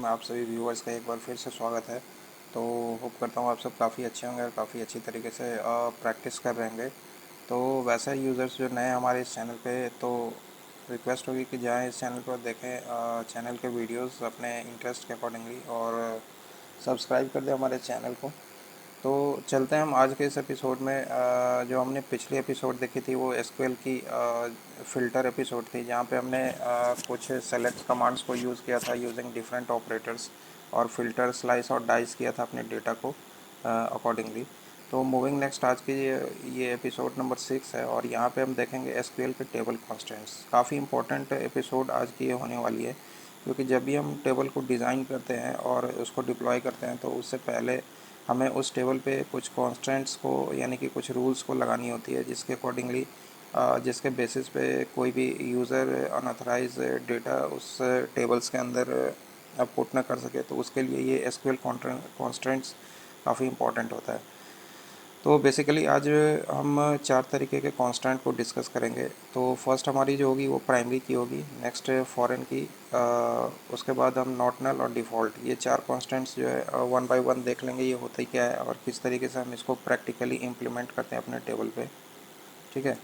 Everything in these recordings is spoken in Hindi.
मैं आप सभी व्यूअर्स का एक बार फिर से स्वागत है। तो होप करता हूँ आप सब काफ़ी अच्छे होंगे और काफ़ी अच्छी तरीके से प्रैक्टिस कर रहे होंगे। तो वैसे यूज़र्स जो नए हमारे इस चैनल पे, तो रिक्वेस्ट होगी कि जाएं इस चैनल पर देखें चैनल के वीडियोस अपने इंटरेस्ट के अकॉर्डिंगली, और सब्सक्राइब कर दें हमारे चैनल को। तो चलते हैं हम आज के इस एपिसोड में। जो हमने पिछली एपिसोड देखी थी वो एसक्यूएल की फ़िल्टर एपिसोड थी, जहाँ पे हमने कुछ सेलेक्ट कमांड्स को यूज़ किया था यूजिंग डिफरेंट ऑपरेटर्स, और फ़िल्टर, स्लाइस और डाइस किया था अपने डेटा को अकॉर्डिंगली। तो मूविंग नेक्स्ट, आज की ये एपिसोड नंबर 6 है, और यहाँ पे हम देखेंगे एसक्यूएल के टेबल कॉन्स्टेंट्स। काफ़ी इंपॉर्टेंट एपिसोड आज की ये होने वाली है, क्योंकि जब भी हम टेबल को डिज़ाइन करते हैं और उसको डिप्लॉय करते हैं, तो उससे पहले हमें उस टेबल पे कुछ कॉन्स्टेंट्स को, यानी कि कुछ रूल्स को लगानी होती है, जिसके अकॉर्डिंगली जिसके बेसिस पे कोई भी यूज़र अनऑथराइज डेटा उस टेबल्स के अंदर पुट ना कर सके। तो उसके लिए ये एसक्यूएल कॉन्स्टेंट्स काफ़ी इंपॉर्टेंट होता है। तो बेसिकली आज हम 4 तरीके के कांस्टेंट को डिस्कस करेंगे। तो फर्स्ट हमारी जो होगी वो प्राइमरी की होगी, नेक्स्ट फॉरेन की, उसके बाद हम नॉट नल और डिफ़ॉल्ट, ये 4 कांस्टेंट्स जो है वन बाय वन देख लेंगे ये होता ही क्या है और किस तरीके से हम इसको प्रैक्टिकली इम्प्लीमेंट करते हैं अपने टेबल पे। ठीक है।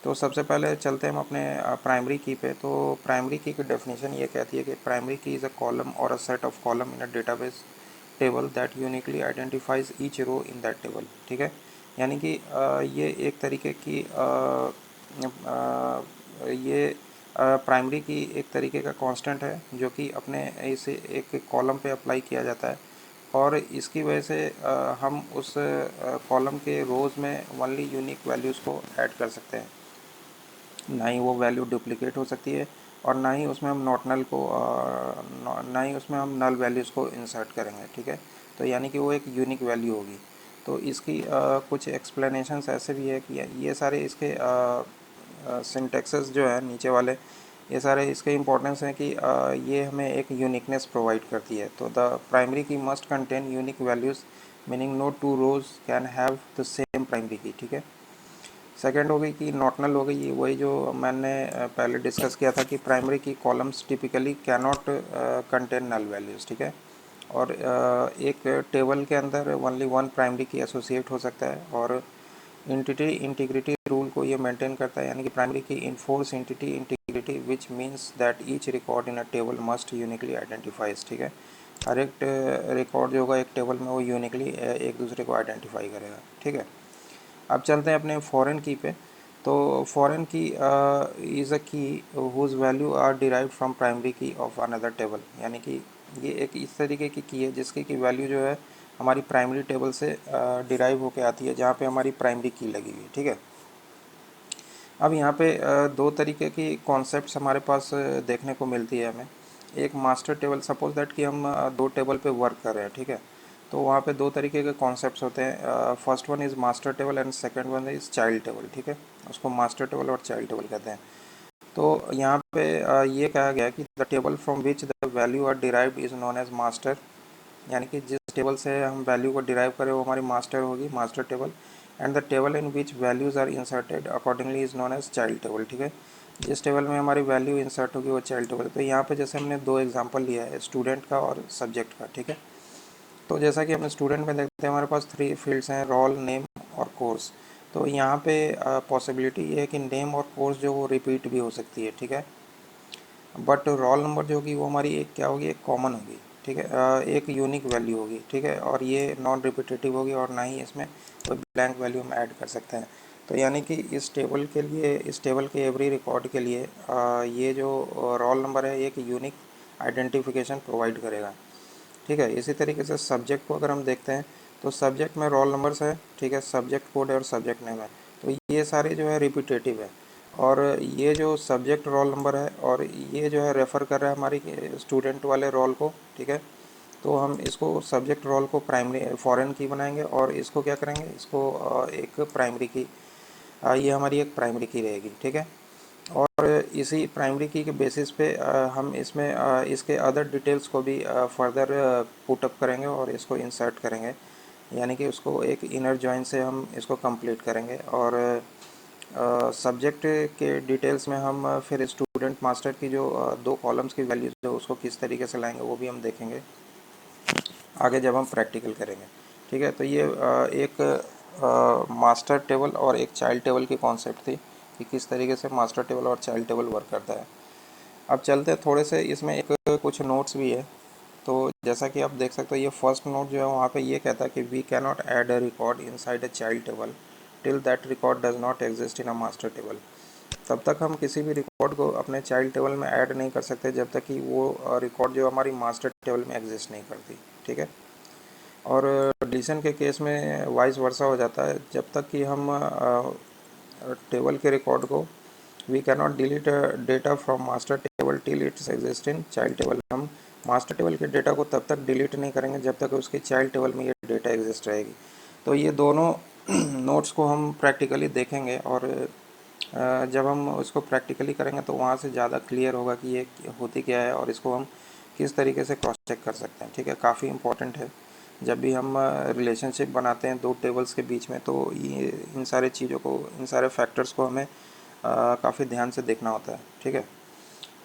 तो सबसे पहले चलते हैं हम अपने प्राइमरी की पे। तो प्राइमरी की डेफिनेशन ये कहती है कि प्राइमरी की इज़ अ कॉलम और a set of column in a database table that uniquely identifies each row in that table. ठीक है। यानी कि ये एक तरीके की ये प्राइमरी की एक तरीके का कांस्टेंट है, जो कि अपने इसे एक कॉलम पे अप्लाई किया जाता है, और इसकी वजह से हम उस कॉलम के रोज़ में ओनली यूनिक वैल्यूज़ को ऐड कर सकते हैं। ना ही वो वैल्यू डुप्लीकेट हो सकती है, और ना ही उसमें हम नॉट नल को ना ही उसमें हम नल वैल्यूज़ को इंसर्ट करेंगे। ठीक है। तो यानी कि वो एक यूनिक वैल्यू होगी। तो इसकी कुछ एक्सप्लेनेशंस ऐसे भी है कि ये सारे इसके सिंटेक्सेस जो है नीचे वाले, ये सारे इसके इम्पोर्टेंस हैं कि ये हमें एक यूनिकनेस प्रोवाइड करती है। तो the primary key must contain unique values, meaning no two rows can have the same primary key. ठीक है। सेकेंड हो गई कि नॉट नल हो गई, वही जो मैंने पहले डिस्कस किया था कि primary key columns typically can not contain null values. ठीक है। और एक टेबल के अंदर only one primary key associate हो सकता है, और इंटिटी इंटीग्रिटी रूल को ये मेंटेन करता है, यानी कि प्राइमरी की enforce entity integrity, which means that each record in a table must uniquely identifies. ठीक है। हर एक रिकॉर्ड जो होगा एक टेबल में वो यूनिकली एक दूसरे को आइडेंटिफाई करेगा। ठीक है। अब चलते हैं अपने फॉरेन की पे। तो फॉरेन की is a key whose value are derived from primary key of another table. यानी कि ये एक इस तरीके की है जिसकी की वैल्यू जो है हमारी प्राइमरी टेबल से डिराइव होके आती है, जहाँ पे हमारी प्राइमरी की लगी हुई है। ठीक है। अब यहाँ पे दो तरीके की कॉन्सेप्ट्स हमारे पास देखने को मिलती है हमें। एक मास्टर टेबल, सपोज दैट कि हम दो टेबल पे वर्क कर रहे हैं। ठीक है। तो वहाँ पे दो तरीके के कॉन्सेप्ट्स होते हैं। First one is master table and second one is child table. ठीक है। उसको मास्टर टेबल और चाइल्ड टेबल कहते हैं। तो यहाँ पे ये कहा गया कि the table from which the value are derived is known as master. यानी कि जिस टेबल से हम वैल्यू को डिराइव करें वो हमारी मास्टर होगी, master table. And the table in which values are inserted accordingly is known as child table. ठीक है। जिस टेबल में हमारी वैल्यू इंसर्ट होगी वो चाइल्ड टेबल। तो यहाँ पे जैसे हमने दो एग्जांपल लिया है, स्टूडेंट का और सब्जेक्ट का। ठीक है। तो जैसा कि अपने स्टूडेंट में देखते हैं हमारे पास 3 फील्ड्स हैं, रोल, नेम और कोर्स। तो यहाँ पे पॉसिबिलिटी ये है कि नेम और कोर्स जो वो रिपीट भी हो सकती है। ठीक है। बट रोल नंबर जो होगी वो हमारी एक क्या होगी, एक कॉमन होगी। ठीक है। एक यूनिक वैल्यू होगी। ठीक है। और ये नॉन रिपीटेटिव होगी, और ना ही इसमें कोई ब्लैंक वैल्यू हम ऐड कर सकते हैं। तो यानी कि इस टेबल के लिए, इस टेबल के एवरी रिकॉर्ड के लिए ये जो रोल नंबर है एक यूनिक आइडेंटिफिकेशन प्रोवाइड करेगा। ठीक है। इसी तरीके से सब्जेक्ट को अगर हम देखते हैं, तो सब्जेक्ट में रोल नंबर्स है। ठीक है। सब्जेक्ट कोड है और सब्जेक्ट नेम है। तो ये सारे जो है रिपीटेटिव है, और ये जो सब्जेक्ट रोल नंबर है और ये जो है रेफ़र कर रहा है हमारी स्टूडेंट वाले रोल को। ठीक है। तो हम इसको सब्जेक्ट रोल को प्राइमरी फॉरेन की बनाएंगे, और इसको क्या करेंगे, इसको एक प्राइमरी की, ये हमारी एक प्राइमरी की रहेगी। ठीक है। और इसी प्राइमरी की के बेसिस पे हम इसमें इसके अदर डिटेल्स को भी फर्दर पुटअप करेंगे और इसको इंसर्ट करेंगे, यानी कि उसको एक इनर जॉइन से हम इसको कंप्लीट करेंगे। और सब्जेक्ट के डिटेल्स में हम फिर स्टूडेंट मास्टर की जो दो कॉलम्स की वैल्यूज है उसको किस तरीके से लाएंगे वो भी हम देखेंगे आगे जब हम प्रैक्टिकल करेंगे। ठीक है, तो ये एक मास्टर टेबल और एक चाइल्ड टेबल की कॉन्सेप्ट थी कि किस तरीके से मास्टर टेबल और चाइल्ड टेबल वर्क करता है। अब चलते हैं थोड़े से, इसमें एक कुछ नोट्स भी है। तो जैसा कि आप देख सकते हो, ये फर्स्ट नोट जो है वहाँ पे ये कहता है कि we can not add a record inside a child table till that record does not exist in a master table. तब तक हम किसी भी रिकॉर्ड को अपने चाइल्ड टेबल में ऐड नहीं कर सकते जब तक कि वो रिकॉर्ड जो हमारी मास्टर टेबल में एग्जिस्ट नहीं करती। ठीक है, और डिलीशन के केस में वाइस वर्सा हो जाता है, जब तक कि हम टेबल के रिकॉर्ड को we can not delete data from master table till its exist in child table. हम मास्टर टेबल के डेटा को तब तक डिलीट नहीं करेंगे जब तक उसकी चाइल्ड टेबल में ये डेटा एग्जिस्ट रहेगी। तो ये दोनों नोट्स को हम प्रैक्टिकली देखेंगे, और जब हम उसको प्रैक्टिकली करेंगे तो वहाँ से ज़्यादा क्लियर होगा कि ये होती क्या है और इसको हम किस तरीके से क्रॉस चेक कर सकते हैं। ठीक है, काफ़ी इंपॉर्टेंट है जब भी हम रिलेशनशिप बनाते हैं दो टेबल्स के बीच में, तो ये इन सारे चीज़ों को, इन सारे फैक्टर्स को हमें काफ़ी ध्यान से देखना होता है। ठीक है,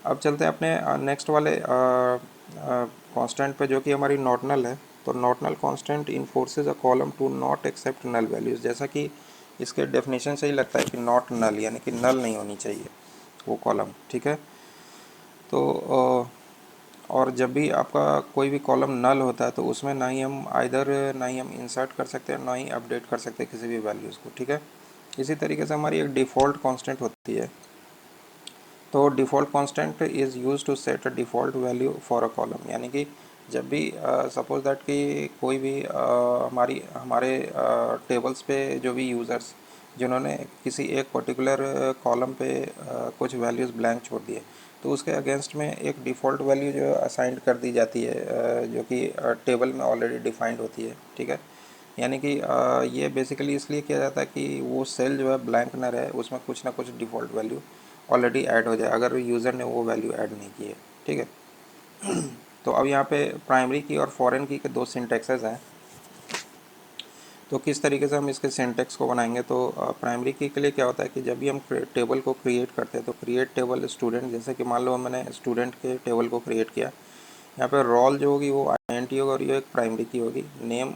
अब चलते हैं अपने नेक्स्ट वाले कांस्टेंट पे, जो कि हमारी नॉर्टनल है। तो not null constraint enforces a column to not accept null values. जैसा कि इसके डेफिनेशन से ही लगता है कि नॉट नल, यानी कि नल नहीं होनी चाहिए वो कॉलम। ठीक है, तो और जब भी आपका कोई भी कॉलम नल होता है तो उसमें ना ही हम इंसर्ट कर सकते हैं, ना ही अपडेट कर सकते हैं किसी भी वैल्यूज़ को। ठीक है, इसी तरीके से हमारी एक डिफ़ॉल्ट कांस्टेंट होती है। तो default constant is use to set a default value for a column, यानी कि जब भी सपोज दैट कि कोई भी हमारे टेबल्स पे जो भी यूज़र्स जिन्होंने किसी एक पर्टिकुलर कॉलम पे कुछ वैल्यूज़ ब्लैंक छोड़ दिए, तो उसके अगेंस्ट में एक डिफ़ॉल्ट वैल्यू जो असाइन कर दी जाती है, जो कि टेबल में ऑलरेडी डिफाइंड होती है। ठीक है, यानी कि ये बेसिकली इसलिए किया जाता है कि वो सेल जो है ब्लैंक ना रहे, उसमें कुछ ना कुछ डिफ़ॉल्ट वैल्यू ऑलरेडी ऐड हो जाए अगर यूज़र ने वो वैल्यू ऐड नहीं की है। ठीक है, तो अब यहाँ पे प्राइमरी की और फॉरेन की के दो सिंटेक्सेस हैं। तो किस तरीके से हम इसके सिंटेक्स को बनाएंगे, तो प्राइमरी की के लिए क्या होता है कि जब भी हम टेबल को क्रिएट करते हैं तो क्रिएट टेबल स्टूडेंट, जैसे कि मान लो मैंने स्टूडेंट के टेबल को क्रिएट किया, यहाँ पे रोल जो होगी वो INT होगा और ये एक प्राइमरी की होगी। नेम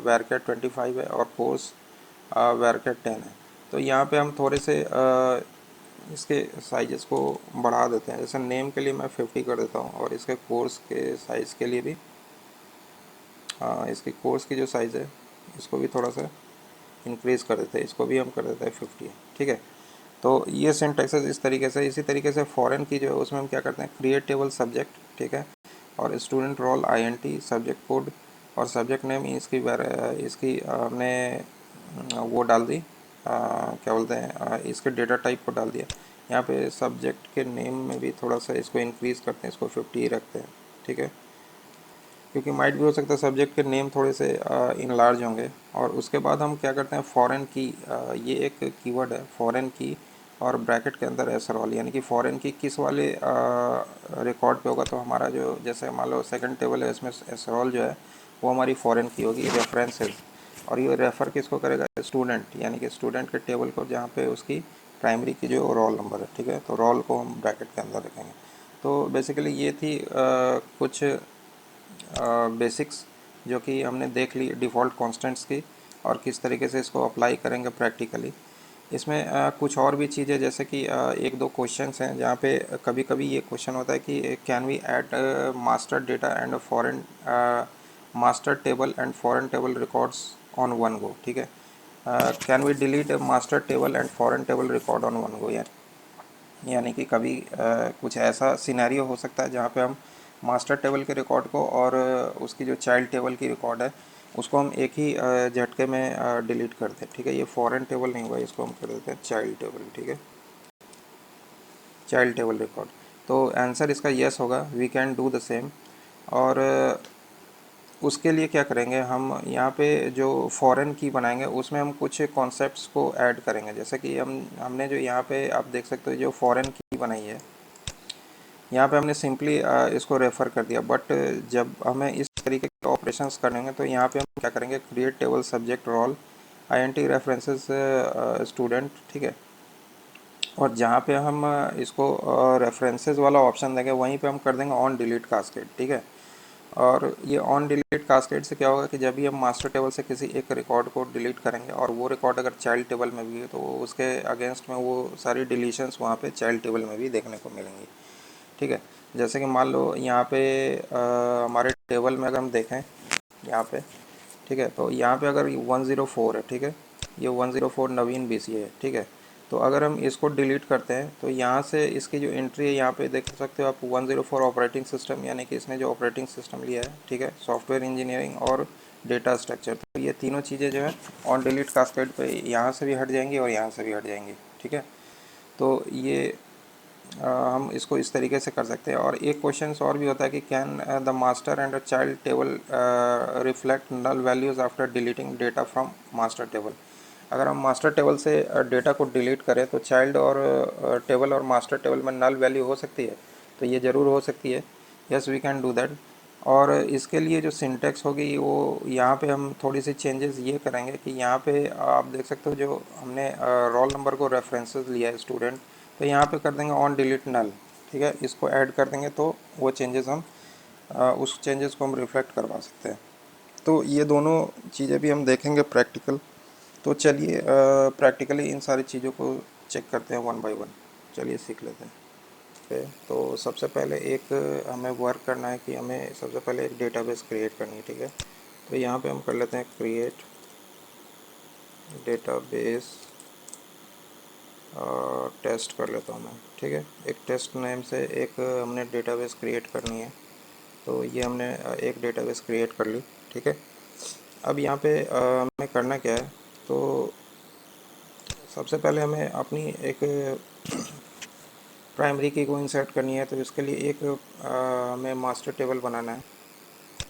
वैरकैट 25 है और कोर्स वैरकैट 10 है। तो यहाँ पे हम थोड़े से इसके साइजेस को बढ़ा देते हैं। जैसे नेम के लिए मैं 50 कर देता हूँ, और इसके कोर्स के साइज़ के लिए भी इसके कोर्स की जो साइज़ है इसको भी थोड़ा सा इंक्रीज़ कर देते हैं, इसको भी हम कर देते हैं 50। ठीक है, तो ये सिंटैक्सेस इस तरीके से। इसी तरीके से फॉरेन की जो है उसमें हम क्या करते हैं, क्रिएट टेबल सब्जेक्ट, ठीक है, और student roll INT, subject code और सब्जेक्ट नेम इसकी हमने वो डाल दी, क्या बोलते हैं, इसके डेटा टाइप को डाल दिया। यहाँ पे सब्जेक्ट के नेम में भी थोड़ा सा इसको इंक्रीज़ करते हैं, इसको 50 ही रखते हैं। ठीक है, क्योंकि माइट भी हो सकता है सब्जेक्ट के नेम थोड़े से इनलार्ज होंगे। और उसके बाद हम क्या करते हैं, फॉरेन की, ये एक कीवर्ड है फॉरेन की, और ब्रैकेट के अंदर एसरॉल, यानी कि फॉरेन की किस वाले रिकॉर्ड पे होगा। तो हमारा जो, जैसे मान लो सेकंड टेबल है, इसमें एसरॉल जो है वो हमारी फॉरेन की होगी, रेफरेंसेस। और ये रेफ़र किसको करेगा, स्टूडेंट, यानी कि स्टूडेंट के टेबल को जहाँ पे उसकी प्राइमरी की जो रोल नंबर है। ठीक है, तो रोल को हम ब्रैकेट के अंदर रखेंगे। तो बेसिकली ये थी कुछ बेसिक्स जो कि हमने देख ली डिफ़ॉल्ट कांस्टेंट्स की, और किस तरीके से इसको अप्लाई करेंगे प्रैक्टिकली। इसमें कुछ और भी चीज़ें, जैसे कि एक दो क्वेश्चंस हैं जहाँ पे कभी कभी ये क्वेश्चन होता है कि can we add master data and foreign master table and foreign table records on one go. ठीक है, can we delete master table and foreign table record on one go, यानी कि कभी कुछ ऐसा सिनेरियो हो सकता है जहाँ पे हम मास्टर टेबल के रिकॉर्ड को और उसकी जो चाइल्ड टेबल की रिकॉर्ड है उसको हम एक ही झटके में डिलीट कर दें। ठीक है, ये फॉरेन टेबल नहीं हुआ, इसको हम कर देते हैं चाइल्ड टेबल। ठीक है, चाइल्ड टेबल रिकॉर्ड। तो आंसर इसका यस होगा, we can do the same. और उसके लिए क्या करेंगे, हम यहाँ पे जो फॉरेन की बनाएंगे उसमें हम कुछ कॉन्सेप्ट्स को ऐड करेंगे। जैसे कि हमने जो यहाँ पे आप देख सकते हो जो फॉरेन की बनाई है, यहाँ पे हमने सिंपली इसको रेफ़र कर दिया। बट जब हमें इस तरीके के ऑपरेशंस करने होंगे तो यहाँ पे हम क्या करेंगे, create table subject roll INT references student. ठीक है, और जहाँ पे हम इसको रेफरेंसेस वाला ऑप्शन देंगे वहीं पे हम कर देंगे ऑन डिलीट कास्केड, ठीक है। और ये ऑन डिलीट कास्केड से क्या होगा कि जब भी हम मास्टर टेबल से किसी एक रिकॉर्ड को डिलीट करेंगे और वो रिकॉर्ड अगर चाइल्ड टेबल में भी है तो उसके अगेंस्ट में वो सारी डिलीशंस वहाँ पे चाइल्ड टेबल में भी देखने को मिलेंगी, ठीक है। जैसे कि मान लो यहाँ पे हमारे टेबल में अगर हम देखें यहाँ पे, ठीक है, तो यहाँ पे अगर 104 है, ठीक है, ये 104 नवीन बीसी है, ठीक है। तो अगर हम इसको डिलीट करते हैं तो यहाँ से इसकी जो एंट्री है यहाँ पे देख सकते हो आप 104 ऑपरेटिंग सिस्टम, यानी कि इसने जो ऑपरेटिंग सिस्टम लिया है, ठीक है, सॉफ्टवेयर इंजीनियरिंग और डेटा स्ट्रक्चर, तो ये तीनों चीज़ें जो है ऑन डिलीट कास्केड पे यहाँ से भी हट जाएंगी और यहाँ से भी हट जाएंगी, ठीक है। तो ये हम इसको इस तरीके से कर सकते हैं। और एक क्वेश्चन और भी होता है कि can the master and the child table reflect null values after deleting data from master table. अगर हम मास्टर टेबल से डेटा को डिलीट करें तो चाइल्ड और टेबल और मास्टर टेबल में नल वैल्यू हो सकती है, तो ये ज़रूर हो सकती है। Yes, we can do that. और इसके लिए जो सिंटेक्स होगी वो यहाँ पे हम थोड़ी सी चेंजेस ये करेंगे कि यहाँ पे आप देख सकते हो जो हमने रोल नंबर को रेफरेंसेस लिया है स्टूडेंट, तो यहाँ पे कर देंगे ऑन डिलीट नल, ठीक है, इसको ऐड कर देंगे तो वो चेंजेस हम उस चेंजेस को हम रिफ्लेक्ट करवा सकते हैं। तो ये दोनों चीज़ें भी हम देखेंगे प्रैक्टिकल। तो चलिए प्रैक्टिकली इन सारी चीज़ों को चेक करते हैं वन बाय वन। चलिए सीख लेते हैं। तो सबसे पहले एक हमें वर्क करना है कि हमें सबसे पहले एक डेटाबेस क्रिएट करनी है, ठीक है। तो यहाँ पे हम कर लेते हैं क्रिएट डेटाबेस, टेस्ट कर लेता हूँ मैं, ठीक है। एक टेस्ट नेम से एक हमने डेटाबेस क्रिएट करनी है, तो ये हमने एक डेटाबेस क्रिएट कर ली, ठीक है। अब यहाँ पे हमें करना क्या है, तो सबसे पहले हमें अपनी एक प्राइमरी की को इंसर्ट करनी है, तो इसके लिए एक हमें मास्टर टेबल बनाना है।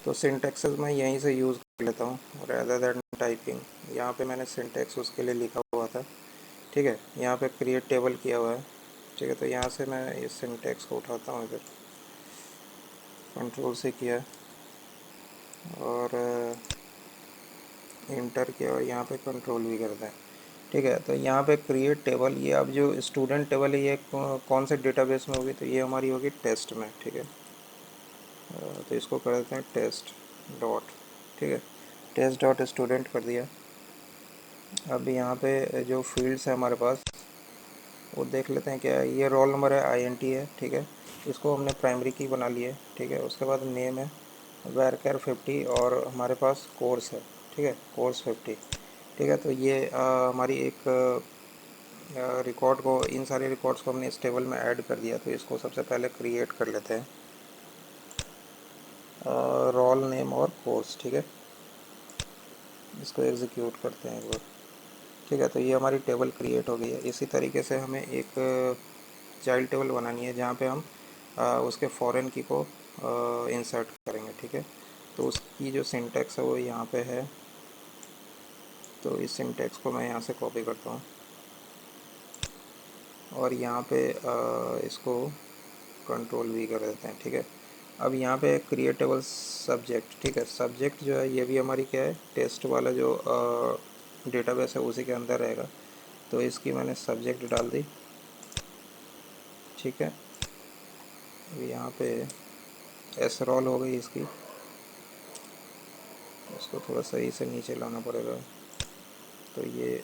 तो सिंटैक्सेस मैं यहीं से यूज़ कर लेता हूँ रेदर दैन टाइपिंग। यहाँ पे मैंने सिंटैक्स उसके लिए लिखा हुआ था, ठीक है। यहाँ पे क्रिएट टेबल किया हुआ है, ठीक है। तो यहाँ से मैं इस सिंटैक्स को उठाता हूँ, इधर कंट्रोल से किया और इंटर किया और यहाँ पे कंट्रोल भी करता है, ठीक है। तो यहाँ पे क्रिएट टेबल, ये अब जो स्टूडेंट टेबल है ये कौन से डेटाबेस में होगी, तो ये हमारी होगी टेस्ट में, ठीक है। तो इसको कर देते हैं टेस्ट डॉट, ठीक है, टेस्ट डॉट स्टूडेंट कर दिया। अब यहाँ पे जो फील्ड्स है हमारे पास वो देख लेते हैं क्या है। ये रोल नंबर है, आईएनटी है, ठीक है, इसको हमने प्राइमरी की बना ली है, ठीक है। उसके बाद नेम है वैरकर 50 और हमारे पास कोर्स है, ठीक है, कोर्स 50, ठीक है। तो ये हमारी एक रिकॉर्ड को, इन सारे रिकॉर्ड्स को हमने इस टेबल में ऐड कर दिया। तो इसको सबसे पहले क्रिएट कर लेते हैं, रोल नेम और कोर्स, ठीक है। इसको एग्जीक्यूट करते हैं एक बार, ठीक है। तो ये हमारी टेबल क्रिएट हो गई है। इसी तरीके से हमें एक चाइल्ड टेबल बनानी है जहाँ पे हम उसके फॉरेन की को इंसर्ट करेंगे, ठीक है। तो उसकी जो सिंटैक्स है वो यहाँ पे है, तो इस सिंटैक्स को मैं यहाँ से कॉपी करता हूँ और यहाँ पे इसको कंट्रोल भी कर देते हैं, ठीक है। अब यहाँ पे क्रिएट टेबल सब्जेक्ट, ठीक है, सब्जेक्ट जो है ये भी हमारी क्या है, टेस्ट वाला जो डेटाबेस है उसी के अंदर रहेगा। तो इसकी मैंने सब्जेक्ट डाल दी, ठीक है। अब यहाँ पे एस रोल हो गई इसकी, इसको थोड़ा सही से नीचे लाना पड़ेगा। तो ये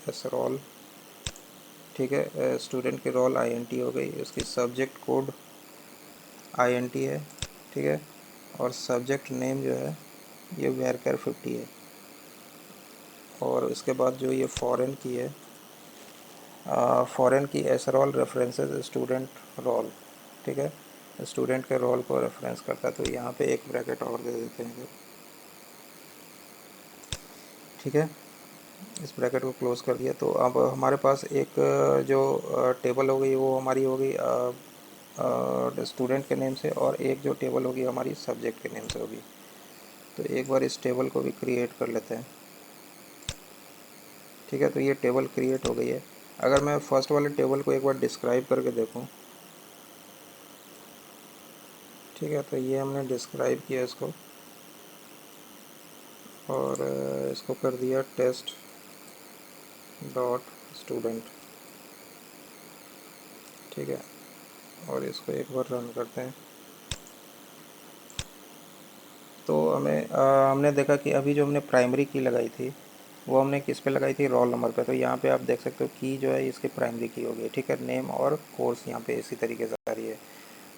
एस रोल, ठीक है। स्टूडेंट की रोल आईएनटी हो गई, उसकी सब्जेक्ट कोड आईएनटी है, ठीक है। और सब्जेक्ट नेम जो है ये वेरकर 50 है। और इसके बाद जो ये फॉरेन की है, foreign key S roll references student roll, ठीक है, स्टूडेंट के रोल को रेफरेंस करता है। तो यहाँ पे एक ब्रैकेट और दे देते हैं, ठीक है। इस ब्रैकेट को क्लोज कर दिया। तो अब हमारे पास एक जो टेबल हो गई वो हमारी हो गई स्टूडेंट के नेम से, और एक जो टेबल होगी हमारी सब्जेक्ट के नेम से होगी। तो एक बार इस टेबल को भी क्रिएट कर लेते हैं, ठीक है। तो ये टेबल क्रिएट हो गई है। अगर मैं फर्स्ट वाले टेबल को एक बार डिस्क्राइब करके देखूं, ठीक है, तो ये हमने डिस्क्राइब किया इसको और इसको कर दिया टेस्ट डॉट स्टूडेंट, ठीक है, और इसको एक बार रन करते हैं। तो हमने देखा कि अभी जो हमने प्राइमरी की लगाई थी वो हमने किस पे लगाई थी, रोल नंबर पे। तो यहाँ पे आप देख सकते हो की जो है इसकी प्राइमरी की होगी, ठीक है। नेम और कोर्स यहाँ पे इसी तरीके से आ रही है।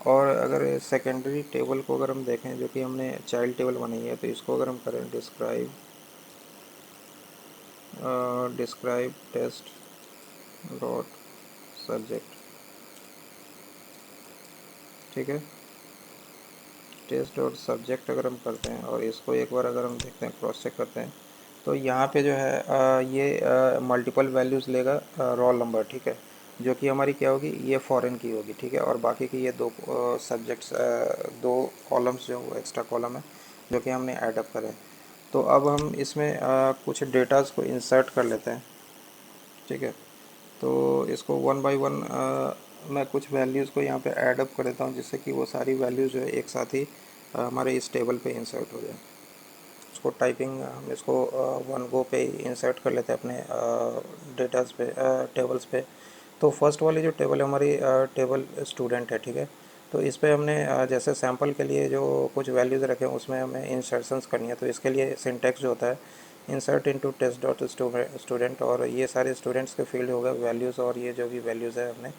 और अगर सेकेंडरी टेबल को अगर हम देखें, जो कि हमने चाइल्ड टेबल बनाई है, तो इसको अगर हम करें डिस्क्राइब टेस्ट डॉट सब्जेक्ट, ठीक है। टेस्ट डॉट सब्जेक्ट अगर हम करते हैं और इसको एक बार अगर हम देखते हैं, क्रॉस चेक करते हैं, तो यहाँ पे जो है ये मल्टीपल वैल्यूज़ लेगा रोल नंबर, ठीक है। जो कि हमारी क्या होगी, ये फॉरेन की होगी, ठीक है। और बाकी की ये दो सब्जेक्ट्स, दो कॉलम्स जो एक्स्ट्रा कॉलम है जो कि हमने ऐडअप करे। तो अब हम इसमें कुछ डेटाज को इंसर्ट कर लेते हैं, ठीक है। तो इसको वन बाय वन मैं कुछ वैल्यूज़ को यहाँ पे ऐड अप कर देता हूँ, जिससे कि वो सारी वैल्यूज़ जो है एक साथ ही हमारे इस टेबल पे इंसर्ट हो जाए। उसको टाइपिंग हम इसको वन गो पे इंसर्ट कर लेते हैं अपने डेटाज पे, टेबल्स पे। तो फर्स्ट वाली जो टेबल है हमारी टेबल स्टूडेंट है, ठीक है। तो इस पे हमने जैसे सैम्पल के लिए जो कुछ वैल्यूज़ रखे हैं उसमें हमें इंसर्शंस करनी है। तो इसके लिए सिंटैक्स जो होता है, insert into test dot student, और ये सारे स्टूडेंट्स के फील्ड हो गए वैल्यूज़, और ये जो भी वैल्यूज़ है हमने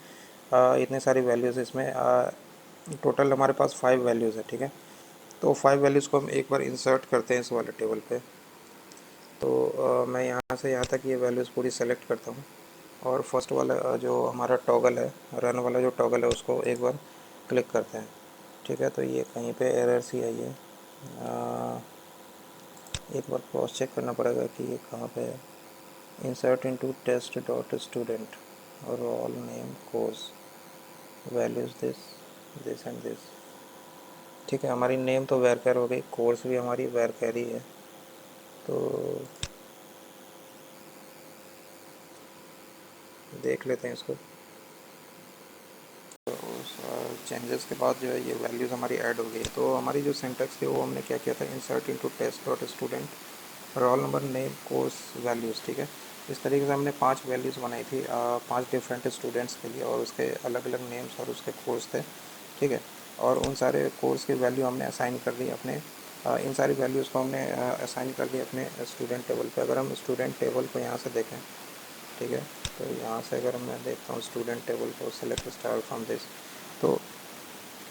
इतने सारी वैल्यूज़ इसमें टोटल हमारे पास 5 वैल्यूज़ है, ठीक है। तो 5 वैल्यूज़ को हम एक बार इंसर्ट करते हैं इस वाले टेबल पे। तो मैं यहाँ से यहाँ तक ये वैल्यूज़ पूरी सेलेक्ट करता हूँ, और फर्स्ट वाला जो हमारा टॉगल है, रन वाला जो टॉगल है, उसको एक बार क्लिक करते हैं, ठीक है। तो ये कहीं पे एरर सी आई है, एक बार क्रॉस चेक करना पड़ेगा कि ये कहाँ पे है। Insert into test dot student और all name course values this and this, ठीक है। हमारी नेम तो वैरकैर हो गई, कोर्स भी हमारी वैरकैर ही है। तो देख लेते हैं इसको। तो चेंजेस के बाद जो है ये वैल्यूज़ हमारी ऐड हो गई। तो हमारी जो सिंटैक्स थी वो हमने क्या किया था, insert into test dot student roll number name course values, ठीक है। इस तरीके से हमने 5 वैल्यूज़ बनाई थी 5 डिफरेंट स्टूडेंट्स के लिए, और उसके अलग अलग नेम्स और उसके कोर्स थे, ठीक है। और उन सारे कोर्स की वैल्यू हमने असाइन कर दी अपने इन सारी वैल्यूज़ को हमने असाइन कर दी अपने स्टूडेंट टेबल पे। अगर हम स्टूडेंट टेबल को यहाँ से देखें, ठीक है, तो यहाँ से अगर मैं देखता हूँ स्टूडेंट टेबल को, सेलेक्ट स्टार फ्रॉम दिस, तो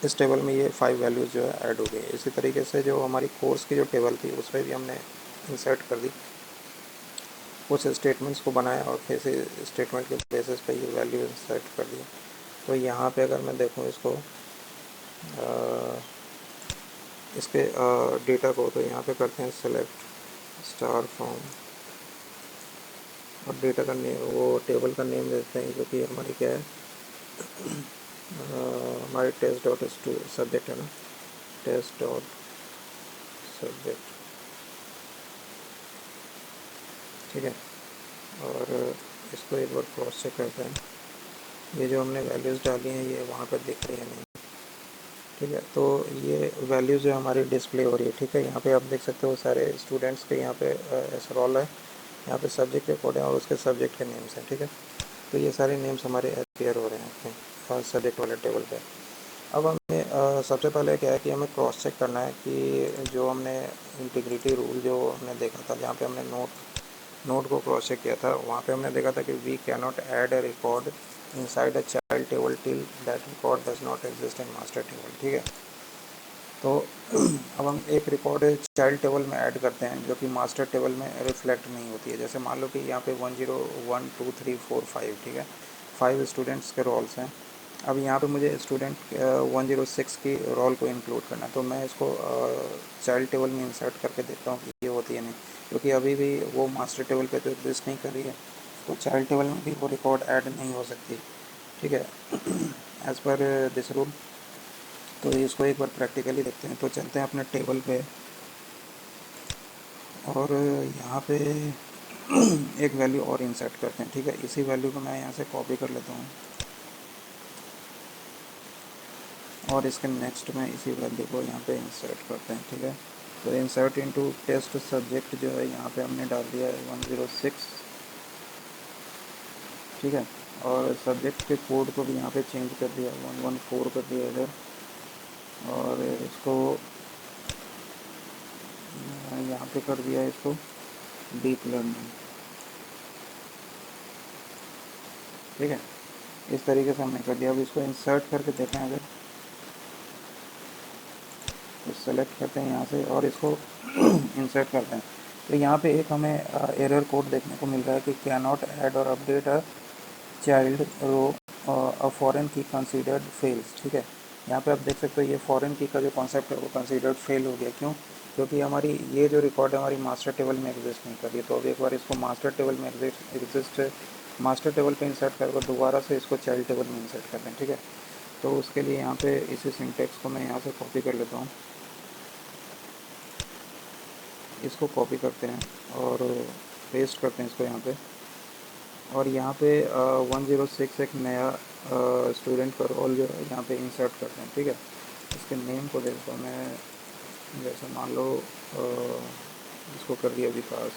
इस टेबल में ये 5 वैल्यूज़ जो है ऐड हो गई। इसी तरीके से जो हमारी कोर्स की जो टेबल थी उस पर भी हमने इंसर्ट कर दी, कुछ स्टेटमेंट्स को बनाया, और फिर से स्टेटमेंट के बेसिस पे ये वैल्यू इंसर्ट कर दी। तो यहाँ पे अगर मैं देखूँ इसको इसके डेटा को, तो यहाँ पे करते हैं सेलेक्ट स्टार फ्रॉम, और डेटा का नेम, वो टेबल का नेम देते हैं जो कि हमारी क्या है, हमारी टेस्ट डॉट सब्जेक्ट है ना, टेस्ट डॉट सब्जेक्ट, ठीक है। और इसको एक बार क्रॉस चेक करते हैं, ये जो हमने वैल्यूज़ डाली हैं ये वहाँ पर दिख रही है नहीं, ठीक है। तो ये वैल्यूज़ जो हमारी डिस्प्ले हो रही है, ठीक है। यहाँ पे आप देख सकते हो सारे स्टूडेंट्स के यहाँ पे ऐसा रोल है, यहाँ पे सब्जेक्ट के कोड है और उसके सब्जेक्ट के नेम्स हैं, ठीक है। तो ये सारे नेम्स हमारे अपीयर हो रहे हैं अपने सब्जेक्ट वाले टेबल पे। अब हमें सबसे पहले क्या है कि हमें क्रॉस चेक करना है कि जो हमने इंटीग्रिटी रूल जो हमने देखा था, जहाँ पे हमने नोट को क्रॉस चेक किया था, वहाँ पे हमने देखा था कि we can not add a record inside a child table till that record does not exist in master table, ठीक है। तो अब हम एक रिकॉर्ड चाइल्ड टेबल में ऐड करते हैं जो कि मास्टर टेबल में रिफ्लेक्ट नहीं होती है। जैसे मान लो कि यहाँ पे 101 2 3 4 5, ठीक है, 5 स्टूडेंट्स के रोल्स हैं। अब यहाँ पे मुझे स्टूडेंट 106 की रोल को इंक्लूड करना है, तो मैं इसको चाइल्ड टेबल में इंसर्ट करके देखता हूँ कि ये होती है नहीं, क्योंकि अभी भी वो मास्टर टेबल पे तो एग्जिस्ट नहीं कर रही है, तो चाइल्ड टेबल में भी वो रिकॉर्ड ऐड नहीं हो सकती, ठीक है, एज़ पर दिस रूल। तो इसको एक बार प्रैक्टिकली देखते हैं। तो चलते हैं अपने टेबल पे, और यहाँ पे एक वैल्यू और इंसर्ट करते हैं, ठीक है। इसी वैल्यू को मैं यहाँ से कॉपी कर लेता हूँ, और इसके नेक्स्ट में इसी वैल्यू को यहाँ पे इंसर्ट करते हैं, ठीक है। तो इंसर्ट इनटू टेस्ट सब्जेक्ट जो है यहाँ पे हमने डाल दिया है 106, ठीक है। और सब्जेक्ट के कोड को भी यहाँ पे चेंज कर दिया, 114 कर दिया इधर। और इसको यहाँ पे कर दिया इसको डीप लर्निंग। ठीक है, इस तरीके से हमने कर दिया। अब इसको इंसर्ट करके देखें अगर, तो सेलेक्ट करते हैं यहाँ से और इसको इंसर्ट करते हैं, तो यहाँ पे एक हमें एरर कोड देखने को मिल रहा है कि कैन नॉट ऐड और update a child row a foreign key considered fails. ठीक है, यहाँ पे आप देख सकते हो ये फॉरेन की का जो कॉन्सेप्ट है वो कंसीडर्ड फेल हो गया। क्यों? क्योंकि हमारी ये जो रिकॉर्ड है हमारी मास्टर टेबल में एग्जिस्ट नहीं कर रही। तो अब एक बार इसको मास्टर टेबल में एग्जिस्ट मास्टर टेबल पे इंसर्ट करके दोबारा से इसको चाइल्ड टेबल में इंसर्ट करते हैं। ठीक है, तो उसके लिए यहाँ पे इसी सिंटेक्स को मैं यहाँ से कॉपी कर लेता हूँ, इसको कॉपी करते हैं और पेस्ट करते हैं इसको यहाँ पे। और यहाँ पे 106 एक नया स्टूडेंट का रोल जो है यहाँ पे इंसर्ट करते हैं। ठीक है, इसके नेम को देखता हूँ मैं, जैसे मान लो इसको कर दिया विकास।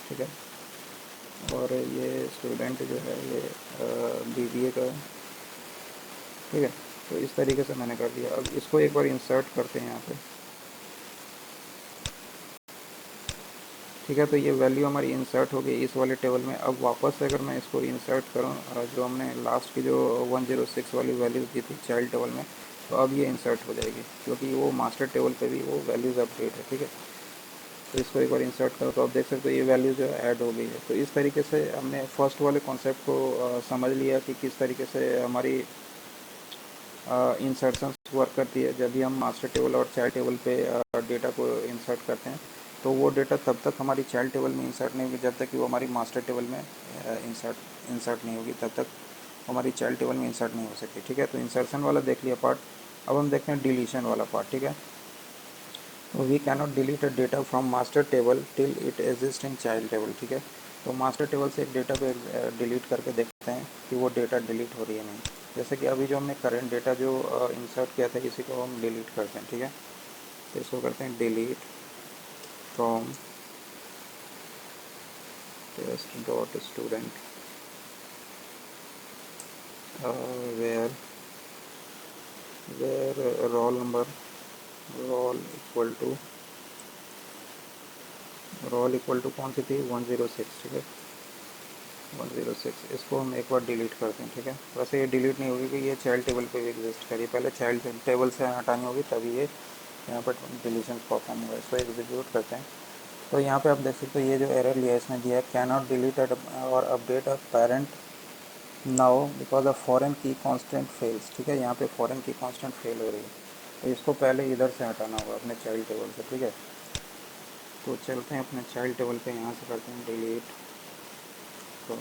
ठीक है, और ये स्टूडेंट जो है ये BBA का है। ठीक है, तो इस तरीके से मैंने कर दिया। अब इसको एक बार इंसर्ट करते हैं यहाँ पे। ठीक है, तो ये वैल्यू हमारी इंसर्ट हो गई इस वाले टेबल में। अब वापस से अगर मैं इसको इंसर्ट करूँ जो हमने लास्ट की जो 106 वाली वैल्यूज़ दी थी चाइल्ड टेबल में, तो अब ये इंसर्ट हो जाएगी क्योंकि वो मास्टर टेबल पे भी वो वैल्यूज़ अपडेट है। ठीक है, तो इसको एक बार इंसर्ट करो तो आप देख सकते हो ये वैल्यू जो है ऐड हो गई है। तो इस तरीके से हमने फर्स्ट वाले कॉन्सेप्ट को समझ लिया कि किस तरीके से हमारी इंसर्शन वर्क करती है। जब भी हम मास्टर टेबल और चाइल्ड टेबल पे डेटा को इंसर्ट करते हैं तो वो डेटा तब तक हमारी चाइल्ड टेबल में इंसर्ट नहीं होगी जब तक कि वो हमारी मास्टर टेबल में इंसर्ट नहीं होगी, तब तक हमारी चाइल्ड टेबल में इंसर्ट नहीं हो सकती। ठीक है, तो इंसर्शन वाला देख लिया पार्ट। अब हम देखते हैं डिलीशन वाला पार्ट। ठीक है, तो we cannot delete a data from master table till it exist in child table. ठीक है, तो मास्टर टेबल से एक डेटा को डिलीट करके देखते हैं कि वो डेटा डिलीट हो रही है नहीं। जैसे कि अभी जो हमने करंट डेटा जो इंसर्ट किया था इसी को हम डिलीट करते हैं। ठीक है, तो इसको करते हैं delete from test dot student where where roll equal to कौन सी थी 106। ठीक है, 106 इसको हम एक बार डिलीट करते हैं। ठीक है, वैसे ये डिलीट नहीं होगी कि ये चाइल्ड टेबल पे भी एग्जिस्ट करिए, पहले चाइल्ड टेबल से हटानी होगी तभी ये यहाँ पर डिलीशन परफॉर्म होगा। इसको एग्जीक्यूट करते हैं, तो यहाँ पे आप देख सकते हो ये जो एरर लिया है इसने दिया है कैन नॉट डिलीट और update a parent now because a foreign की कांस्टेंट फेल्स। ठीक है, यहाँ पे फॉरेन की कांस्टेंट फेल हो रही है, तो इसको पहले इधर से हटाना होगा अपने चाइल्ड टेबल से। ठीक है, तो चलते हैं अपने चाइल्ड टेबल पे, यहाँ से करते हैं delete from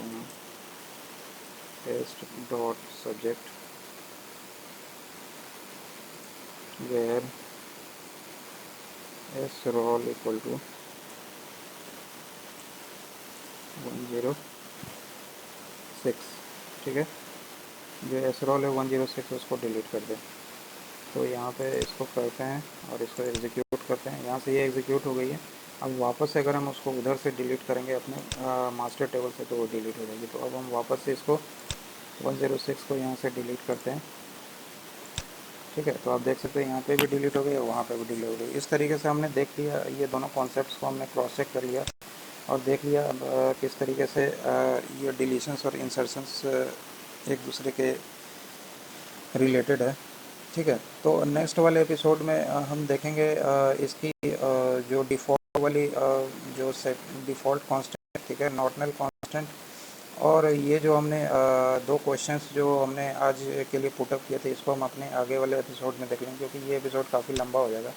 test dot subject where S roll equal to 106। ठीक है, जो एस रोल है 106 उसको डिलीट कर दें। तो यहाँ पे इसको करते हैं और इसको एग्जीक्यूट करते हैं, यहाँ से ये एग्जीक्यूट हो गई है। अब वापस से अगर हम उसको उधर से डिलीट करेंगे अपने मास्टर टेबल से तो वो डिलीट हो जाएगी। तो अब हम वापस से इसको 106 को यहाँ से डिलीट करते हैं। ठीक है, तो आप देख सकते हैं यहाँ पे भी डिलीट हो गई और वहाँ पे भी डिलीट हो गई। इस तरीके से हमने देख लिया, ये दोनों कॉन्सेप्ट्स को हमने क्रॉस चेक कर लिया और देख लिया किस तरीके से ये डिलीशंस और इंसर्शंस एक दूसरे के रिलेटेड है। ठीक है, तो नेक्स्ट वाले एपिसोड में हम देखेंगे इसकी जो डिफ़ॉल्ट वाली जो सेट डिफ़ॉल्ट कांस्टेंट, ठीक है, नॉर्टनल कांस्टेंट, और ये जो हमने दो क्वेश्चंस जो हमने आज के लिए पुटअप किए थे इसको हम अपने आगे वाले एपिसोड में देख लेंगे क्योंकि ये एपिसोड काफ़ी लंबा हो जाएगा।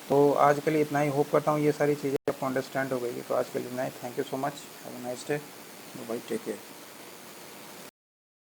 तो आज के लिए इतना ही, होप करता हूँ ये सारी चीज़ें आपको अंडरस्टैंड हो गई। तो आज के लिए इतना ही, thank you so much, have a nice day, bye, take care.